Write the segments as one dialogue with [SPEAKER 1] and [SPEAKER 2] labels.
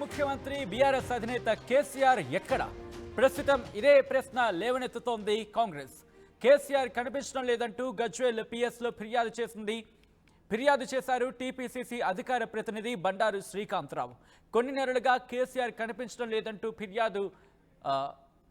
[SPEAKER 1] ముఖ్యమంత్రి బీఆర్ఎస్ అధినేత కేసీఆర్ ఎక్కడ? ప్రస్తుతం ఇదే ప్రశ్న లేవనెత్తుతోంది కాంగ్రెస్. కేసీఆర్ కనిపించడం లేదంటూ గజ్వేల్ పిఎస్లో ఫిర్యాదు చేశారు టీపీసీసీ అధికార ప్రతినిధి బండారు శ్రీకాంతరావు. కొన్ని నెలలుగా కేసీఆర్ కనిపించడం లేదంటూ ఫిర్యాదు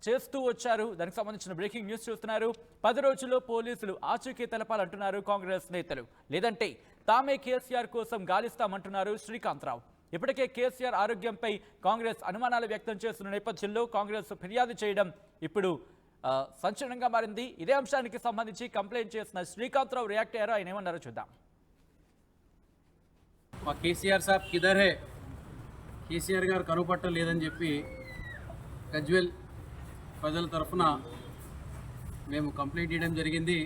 [SPEAKER 1] చేస్తూ వచ్చారు. దానికి సంబంధించిన బ్రేకింగ్ న్యూస్ చూస్తున్నారు. 10 రోజుల్లో పోలీసులు ఆచూకీ తెలపాలంటున్నారు కాంగ్రెస్ నేతలు. లేదంటే తామే కేసీఆర్ కోసం గాలిస్తామంటున్నారు శ్రీకాంతరావు. ఇప్పటికే కేసీఆర్ ఆరోగ్యంపై కాంగ్రెస్ అనుమానాలు వ్యక్తం చేస్తున్న నేపథ్యంలో కాంగ్రెస్ ఫిర్యాదు చేయడం ఇప్పుడు సంచలనంగా మారింది. ఇదే అంశానికి సంబంధించి కంప్లైంట్ చేసిన శ్రీకాంతరావు రియాక్ట్ అయ్యారు. ఆయన ఏమన్నారో చూద్దాం.
[SPEAKER 2] మా కేసీఆర్ సాబ్ కిదర్ హే, కేసీఆర్ గారు కనుపట్టం లేదని చెప్పి గజ్వేల్ ప్రజల తరఫున మేము కంప్లైంట్ చేయడం జరిగింది.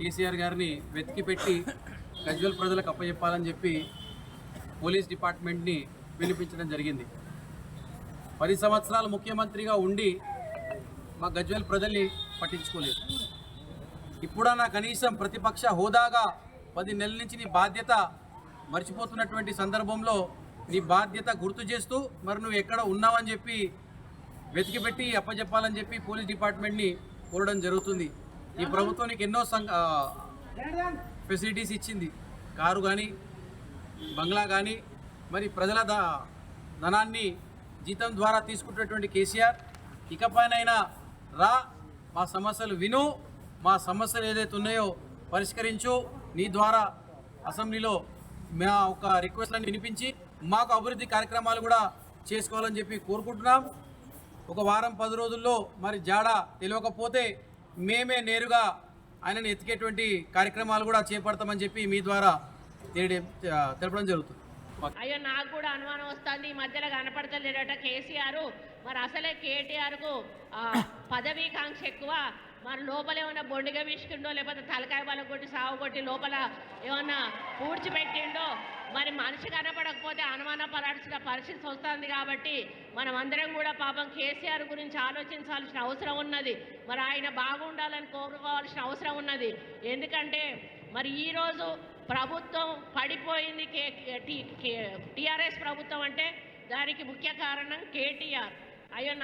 [SPEAKER 2] కేసీఆర్ గారిని వెతికి పెట్టి గజ్వేల్ ప్రజలకు అప్పచెప్పాలని చెప్పి పోలీస్ డిపార్ట్మెంట్ని పిలిపించడం జరిగింది. 10 సంవత్సరాలు ముఖ్యమంత్రిగా ఉండి మా గజ్వేల్ ప్రజల్ని పట్టించుకోలేదు. ఇప్పుడన్నా కనీసం ప్రతిపక్ష హోదాగా 10 నెలల నుంచి నీ బాధ్యత మర్చిపోతున్నటువంటి సందర్భంలో నీ బాధ్యత గుర్తు చేస్తూ మరి నువ్వు ఎక్కడ ఉన్నావని చెప్పి వెతికి పెట్టి అప్పచెప్పాలని చెప్పి పోలీస్ డిపార్ట్మెంట్ని కోరడం జరుగుతుంది. ఈ ప్రభుత్వానికి ఎన్నో ఫెసిలిటీస్ ఇచ్చింది. కారు కానీ, బంగ్లా కానీ, మరి ప్రజల ధనాన్ని జీతం ద్వారా తీసుకుంటున్నటువంటి కేసీఆర్ ఇకపైనైనా రా, మా సమస్యలు విను, మా సమస్యలు ఏదైతే ఉన్నాయో పరిష్కరించు, నీ ద్వారా అసెంబ్లీలో మా ఒక రిక్వెస్ట్లను వినిపించి మాకు అభివృద్ధి కార్యక్రమాలు కూడా చేసుకోవాలని చెప్పి కోరుకుంటున్నాం. ఒక వారం 10 రోజుల్లో మరి జాడ తెలియకపోతే మేమే నేరుగా ఆయనను ఎత్తికేటువంటి కార్యక్రమాలు కూడా చేపడతామని చెప్పి మీ ద్వారా తెలపడం జరుగుతుంది.
[SPEAKER 3] అయ్యో, నాకు కూడా అనుమానం వస్తుంది. ఈ మధ్యలో కనపడతలేడట కేసీఆర్. మరి అసలే కేటీఆర్కు పదవీకాంక్ష ఎక్కువ. మరి లోపల ఏమన్నా బొండిగా విసుకుండో, లేకపోతే తలకాయ బల కొట్టి సాగు కొట్టి లోపల ఏమన్నా పూడ్చిపెట్టిండో, మరి మనిషి కనపడకపోతే అనుమానపడాల్సిన పరిస్థితి వస్తుంది. కాబట్టి మనం అందరం కూడా పాపం కేసీఆర్ గురించి ఆలోచించాల్సిన అవసరం ఉన్నది. మరి ఆయన బాగుండాలని కోరుకోవాల్సిన అవసరం ఉన్నది. ఎందుకంటే మరి ఈరోజు ప్రభుత్వం పడిపోయింది. టీఆర్ఎస్ ప్రభుత్వం అంటే దానికి ముఖ్య కారణం కేటీఆర్. అయ్యో,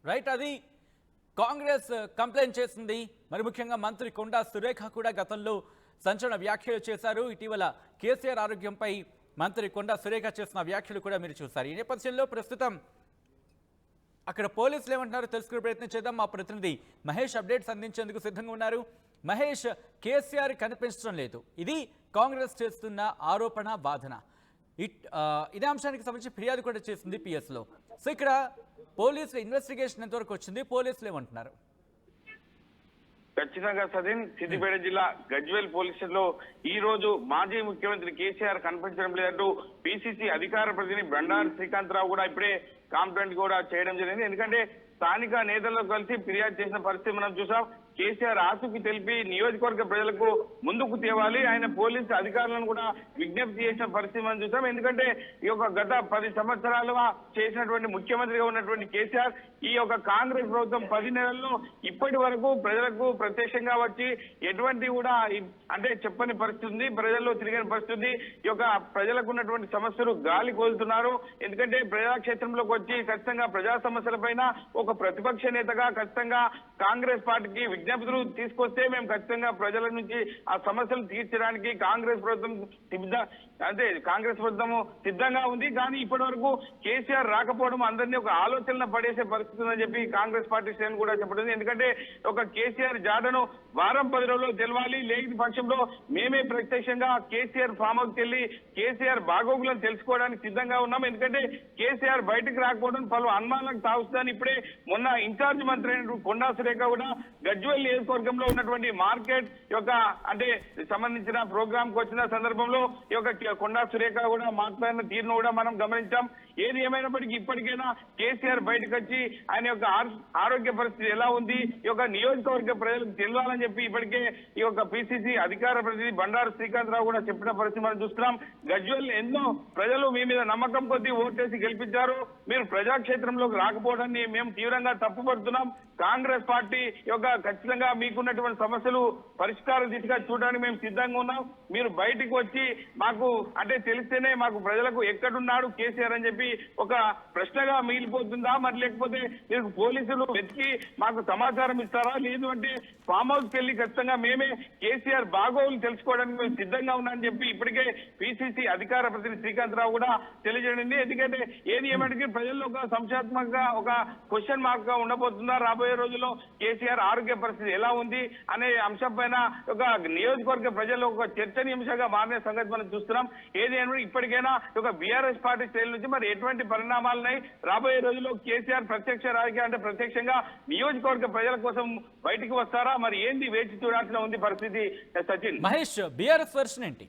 [SPEAKER 1] రైట్, అది కాంగ్రెస్ కంప్లైంట్ చేసింది. మరి ముఖ్యంగా మంత్రి కొండా సురేఖ కూడా గతంలో సంచలన వ్యాఖ్యలు చేశారు. ఇటీవల కేసీఆర్ ఆరోగ్యంపై మంత్రి కొండా సురేఖ చేసిన వ్యాఖ్యలు కూడా మీరు చూశారు. ఈ నేపథ్యంలో ప్రస్తుతం అక్కడ పోలీసులు ఏమంటున్నారో తెలుసుకునే ప్రయత్నం చేద్దాం. మా ప్రతినిధి మహేష్ అప్డేట్స్ అందించేందుకు సిద్ధంగా ఉన్నారు. మహేష్, కేసీఆర్ కనిపించడం లేదు, ఇది కాంగ్రెస్ చేస్తున్న ఆరోపణ, వాదన. ఇదే అంశానికి సంబంధించి ఫిర్యాదు కూడా చేసింది పిఎస్లో. సో ఇక్కడ పోలీసుల ఇన్వెస్టిగేషన్ ఎంతవరకు వచ్చింది? పోలీసులు ఏమంటున్నారు?
[SPEAKER 4] ఖచ్చితంగా సదీన్, సిద్దిపేట జిల్లా గజ్వేల్ పోలీస్ స్టేషన్ లో ఈ రోజు మాజీ ముఖ్యమంత్రి కేసీఆర్ కనిపించడం లేదంటూ పిసిసి అధికార ప్రతినిధి బండారు శ్రీకాంతరావు కూడా ఇప్పుడే కంప్లైంట్ కూడా చేయడం జరిగింది. ఎందుకంటే స్థానిక నేతలతో కలిసి ఫిర్యాదు చేసిన పరిస్థితి మనం చూసాం. కేసీఆర్ ఆసుకు తెలిపి నియోజకవర్గ ప్రజలకు ముందుకు తేవాలి, ఆయన పోలీసు అధికారులను కూడా విజ్ఞప్తి చేసిన పరిస్థితి మనం చూసాం. ఎందుకంటే ఈ యొక్క గత 10 సంవత్సరాలుగా చేసినటువంటి ముఖ్యమంత్రిగా ఉన్నటువంటి కేసీఆర్ ఈ యొక్క కాంగ్రెస్ ప్రభుత్వం 10 నెలల్లో ఇప్పటి వరకు ప్రజలకు ప్రత్యక్షంగా వచ్చి ఎటువంటి కూడా అంటే చెప్పని పరిస్థితి ఉంది, ప్రజల్లో తిరిగిన పరిస్థితి. ఈ యొక్క ప్రజలకు ఉన్నటువంటి సమస్యలు గాలి కోలుతున్నారు. ఎందుకంటే ప్రజాక్షేత్రంలోకి వచ్చి ఖచ్చితంగా ప్రజా సమస్యల పైన ఒక ప్రతిపక్ష నేతగా ఖచ్చితంగా కాంగ్రెస్ పార్టీకి విజ్ఞప్తులు తీసుకొస్తే మేము ఖచ్చితంగా ప్రజల నుంచి ఆ సమస్యలు తీర్చడానికి కాంగ్రెస్ ప్రభుత్వం సిద్ధంగా ఉంది. కానీ ఇప్పటి వరకు కేసీఆర్ రాకపోవడం అందరినీ ఒక ఆలోచన పడేసే పరిస్థితి ఉందని చెప్పి కాంగ్రెస్ పార్టీ శ్రేణి కూడా చెప్పడం. ఎందుకంటే ఒక కేసీఆర్ జాడను వారం 10 రోజుల్లో తెలవాలి, లేని పక్షంలో మేమే ప్రత్యక్షంగా కేసీఆర్ ఫామ్ హౌస్కి వెళ్ళి కేసీఆర్ బాగోగులను తెలుసుకోవడానికి సిద్ధంగా ఉన్నాం. ఎందుకంటే కేసీఆర్ బయటకు రాకపోవడం పలు అనుమానాలకు తావుస్తుందని ఇప్పుడే మొన్న ఇన్ఛార్జ్ మంత్రి కొండా సురేఖ కూడా గజ్వేల్ నియోజకవర్గంలో ఉన్నటువంటి మార్కెట్ యొక్క అంటే సంబంధించిన ప్రోగ్రామ్ కు వచ్చిన సందర్భంలో ఈ యొక్క కొండా సురేఖ కూడా మాట్లాడిన తీరును కూడా మనం గమనించాం. ఏది ఏమైనప్పటికీ ఇప్పటికైనా కేసీఆర్ బయటకు వచ్చి ఆయన యొక్క ఆరోగ్య పరిస్థితి ఎలా ఉంది, ఈ యొక్క నియోజకవర్గ ప్రజలకు తెలియాలని చెప్పి ఇప్పటికే ఈ యొక్క పిసిసి అధికార ప్రతినిధి బండారు శ్రీకాంత్ రావు కూడా చెప్పిన పరిస్థితి మనం చూస్తున్నాం. గజ్వేల్ ఎన్నో ప్రజలు మీ మీద నమ్మకం కొద్దీ ఓటేసి గెలిపించారు. మీరు ప్రజాక్షేత్రంలోకి రాకపోవడాన్ని మేము తీవ్రంగా తప్పుపడుతున్నాం. కాంగ్రెస్ పార్టీ యొక్క ఖచ్చితంగా మీకున్నటువంటి సమస్యలు పరిష్కార దిశగా చూడడానికి మేము సిద్ధంగా ఉన్నాం. మీరు బయటికి వచ్చి మాకు అంటే తెలిస్తేనే మాకు ప్రజలకు ఎక్కడున్నాడు కేసీఆర్ అని చెప్పి ఒక ప్రశ్నగా మిగిలిపోతుందా, మరి లేకపోతే మీరు పోలీసులు వెతికి మాకు సమాచారం ఇస్తారా, లేదు అంటే ఫామ్ హౌస్కి వెళ్ళి ఖచ్చితంగా మేమే కేసీఆర్ బాగోగులు తెలుసుకోవడానికి మేము సిద్ధంగా ఉన్నామని చెప్పి ఇప్పటికే పిసిసి అధికార ప్రతినిధి శ్రీకాంత్ రావు కూడా తెలియజేయండి. ఎందుకంటే ఏది ఏమంటే ప్రజల్లో ఒక సంశయాత్మకంగా ఒక క్వశ్చన్ మార్క్ గా ఉండబోతుందా, రాబోయే రోజుల్లో కేసీఆర్ ఆరోగ్య పరిస్థితి ఎలా ఉంది అనే అంశం పైన ఒక నియోజకవర్గ ప్రజల్లో ఒక చర్చనీయాంశంగా మారిన సంగతి మనం చూస్తున్నాం. ఏది ఏమంటే ఇప్పటికైనా ఒక బీఆర్ఎస్ పార్టీ శ్రేణుల నుంచి మరి ఎటువంటి పరిణామాలున్నాయి, రాబోయే రోజుల్లో కేసీఆర్ ప్రత్యక్ష రాజకీయ అంటే ప్రత్యక్షంగా నియోజకవర్గ ప్రజల కోసం బయటికి వస్తారా, మరి ఏంది వేచి చూడాల్సిన ఉంది పరిస్థితి. సచిన్
[SPEAKER 1] మహేష్, బీఆర్ఎస్ వెర్షన్ ఏంటి?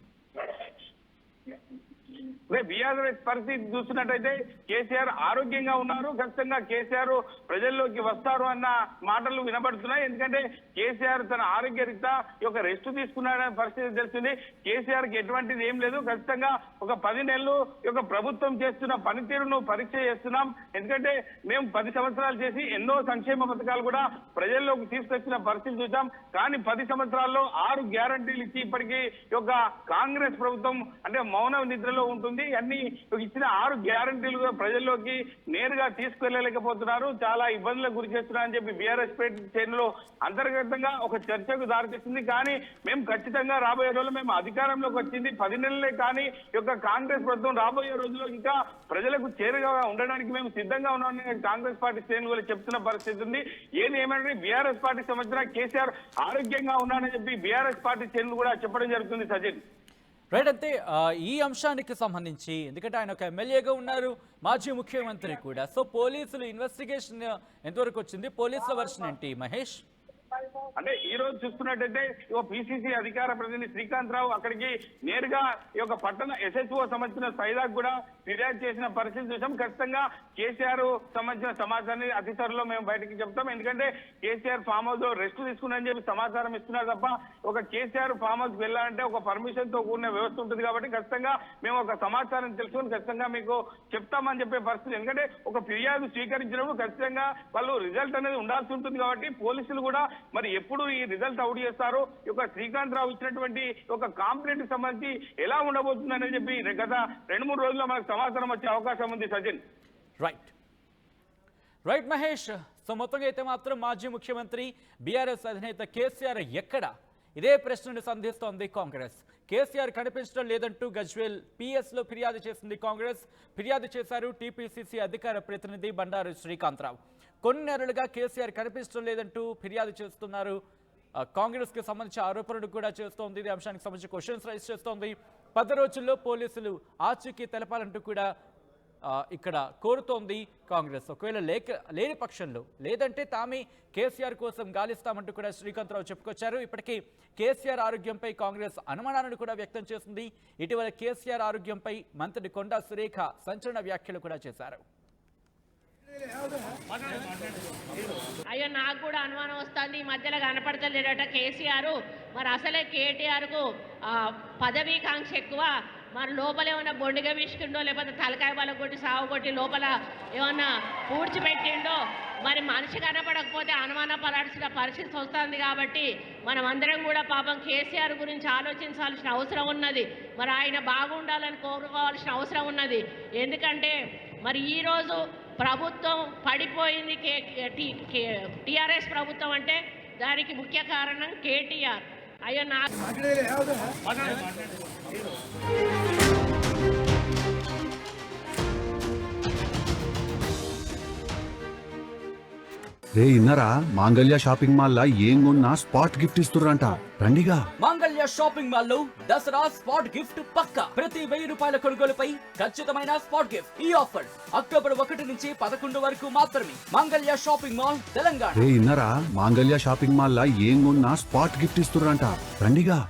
[SPEAKER 4] బీఆర్ఎస్ పరిస్థితి చూస్తున్నట్టయితే కేసీఆర్ ఆరోగ్యంగా ఉన్నారు, ఖచ్చితంగా కేసీఆర్ ప్రజల్లోకి వస్తారు అన్న మాటలు వినబడుతున్నాయి. ఎందుకంటే కేసీఆర్ తన ఆరోగ్య రీత్యా ఒక రెస్ట్ తీసుకున్నాడనే పరిస్థితి తెలుస్తుంది. కేసీఆర్ కి ఎటువంటిది ఏం లేదు. ఖచ్చితంగా ఒక 10 నెలలు ఒక ప్రభుత్వం చేస్తున్న పనితీరును పరీక్ష చేస్తున్నాం. ఎందుకంటే మేము 10 సంవత్సరాలు చేసి ఎన్నో సంక్షేమ పథకాలు కూడా ప్రజల్లోకి తీసుకొచ్చిన పరిస్థితి చూసాం. కానీ 10 సంవత్సరాల్లో 6 గ్యారంటీలు ఇచ్చి ఇప్పటికీ ఒక కాంగ్రెస్ ప్రభుత్వం అంటే మౌన నిద్రలో ఉంటుంది. అన్ని ఇచ్చిన 6 గ్యారంటీలు ప్రజల్లోకి నేరుగా తీసుకెళ్లలేకపోతున్నారు, చాలా ఇబ్బందులకు గురి చేస్తున్నారని చెప్పి బీఆర్ఎస్ శ్రేణులు అంతర్గతంగా ఒక చర్చకు దారితీస్తుంది. కానీ మేము ఖచ్చితంగా రాబోయే రోజుల్లో మేము అధికారంలోకి వచ్చింది 10 నెలలే, కానీ ఈ యొక్క కాంగ్రెస్ ప్రభుత్వం రాబోయే రోజుల్లో ఇంకా ప్రజలకు చేరుగా ఉండడానికి మేము సిద్ధంగా ఉన్నామని కాంగ్రెస్ పార్టీ శ్రేణులు చెప్తున్న పరిస్థితి ఉంది. ఏది ఏమంటే బీఆర్ఎస్ పార్టీ సంబంధించిన కేసీఆర్ ఆరోగ్యంగా ఉన్నాడని చెప్పి బీఆర్ఎస్ పార్టీ శ్రేణులు కూడా చెప్పడం జరుగుతుంది. సచిన్
[SPEAKER 1] రైట్. అంటే ఈ అంశానికి సంబంధించి ఎందుకంటే ఆయన ఒక ఎమ్మెల్యేగా ఉన్నారు, మాజీ ముఖ్యమంత్రి కూడా. సో పోలీసులు ఇన్వెస్టిగేషన్ ఎంతవరకు వచ్చింది, పోలీసుల వర్షన్ ఏంటి మహేష్?
[SPEAKER 4] అంటే ఈ రోజు చూస్తున్నట్టయితే పిసిసి అధికార ప్రతినిధి శ్రీకాంత్ రావు అక్కడికి నేరుగా ఈ యొక్క పట్టణ ఎస్హెచ్ఓ సంబంధించిన సైదాకు కూడా ఫిర్యాదు చేసిన పరిస్థితి చూసాం. ఖచ్చితంగా కేసీఆర్ సంబంధించిన సమాచారాన్ని అతి త్వరలో మేము బయటకి చెప్తాం. ఎందుకంటే కేసీఆర్ ఫామ్ హౌస్ లో రెస్ట్ తీసుకున్నారని చెప్పి సమాచారం ఇస్తున్నారు తప్ప ఒక కేసీఆర్ ఫామ్ హౌస్ వెళ్ళాలంటే ఒక పర్మిషన్ తో కూడిన వ్యవస్థ ఉంటుంది. కాబట్టి ఖచ్చితంగా మేము ఒక సమాచారం తెలుసుకొని ఖచ్చితంగా మీకు చెప్తామని చెప్పే పరిస్థితి. ఎందుకంటే ఒక ఫిర్యాదు స్వీకరించినప్పుడు ఖచ్చితంగా వాళ్ళు రిజల్ట్ అనేది ఉండాల్సి ఉంటుంది. కాబట్టి పోలీసులు కూడా మరి ఎప్పుడు ఈ రిజల్ట్ అవుట్ చేస్తారు, ఈ యొక్క శ్రీకాంత్ రావు ఇచ్చినటువంటి ఒక కాంప్లైంట్ కి సంబంధించి ఎలా ఉండబోతుందని చెప్పి గత 2-3 రోజుల్లో మనకు సమాచారం వచ్చే అవకాశం ఉంది. సచిన్
[SPEAKER 1] రైట్ మహేష్. సో మొత్తంగా అయితే మాత్రం మాజీ ముఖ్యమంత్రి బీఆర్ఎస్ అధినేత కేసీఆర్ ఎక్కడ, ఇదే ప్రశ్నను సంధిస్తోంది కాంగ్రెస్. కేసీఆర్ కనిపించడం లేదంటూ గజ్వేల్ పిఎస్లో ఫిర్యాదు చేసింది కాంగ్రెస్. ఫిర్యాదు చేశారు టీపీసీసీ అధికార ప్రతినిధి బండారు శ్రీకాంత్ రావు. కొన్ని నెలలుగా కేసీఆర్ కనిపించడం లేదంటూ ఫిర్యాదు చేస్తున్నారు. కాంగ్రెస్ కి సంబంధించి ఆరోపణలు కూడా చేస్తోంది. ఈ అంశానికి సంబంధించి క్వశ్చన్స్ రైజ్ చేస్తోంది. 10 రోజుల్లో పోలీసులు ఆచూకీ తెలపాలంటూ కూడా ఇక్కడ కోరుతోంది కాంగ్రెస్. ఒకవేళ లేని పక్షంలో లేదంటే తామే కేసీఆర్ కోసం గాలిస్తామంటూ కూడా శ్రీకాంత్ రావు చెప్పుకొచ్చారు. ఇప్పటికీ కేసీఆర్ ఆరోగ్యంపై కాంగ్రెస్ అనుమానాలను కూడా వ్యక్తం చేసింది. ఇటీవల కేసీఆర్ ఆరోగ్యంపై మంత్రి కొండా సురేఖ సంచలన వ్యాఖ్యలు కూడా చేశారు.
[SPEAKER 3] అయ్యో నాకు కూడా అనుమానం వస్తుంది, ఈ మధ్యలో కనపడతలేడట కేసీఆర్. మరి అసలే కేటీఆర్ కు పదవీకాంక్ష ఎక్కువ. మరి లోపల ఏమన్నా బొండిగా విసుకుండో లేకపోతే తలకాయ బల కొట్టి సాగు కొట్టి లోపల ఏమన్నా పూడ్చిపెట్టిండో మరి మనిషి కనపడకపోతే అనుమాన పడాల్సిన పరిస్థితి వస్తుంది. కాబట్టి మనం అందరం కూడా పాపం కేసీఆర్ గురించి ఆలోచించాల్సిన అవసరం ఉన్నది. మరి ఆయన బాగుండాలని కోరుకోవాల్సిన అవసరం ఉన్నది. ఎందుకంటే మరి ఈరోజు ప్రభుత్వం పడిపోయింది, టీఆర్ఎస్ ప్రభుత్వం అంటే దానికి ముఖ్య కారణం కేటీఆర్. అయ్యో నాకు
[SPEAKER 5] రే ఇన్నరా మాంగళ్య షాపింగ్ మాల్ లా ఏం కొన్నా స్పాట్ గిఫ్ట్ ఇస్తుర్రంట, రండిగా.
[SPEAKER 1] మాంగళ్య షాపింగ్ మాల్ లో దసరా స్పాట్ గిఫ్ట్ పక్కా. ప్రతి 1000 రూపాయల కొనుగోలుపై ఖచ్చితమైన స్పాట్ గిఫ్ట్. ఈ ఆఫర్ అక్టోబర్ 1 నుంచి 11 వరకు మాత్రమే. మాంగళ్య షాపింగ్ మాల్, తెలంగాణ.
[SPEAKER 5] రే ఇన్నరా మాంగళ్య షాపింగ్ మాల్ లా ఏం కొన్నా స్పాట్ గిఫ్ట్ ఇస్తుర్రంట, రండిగా.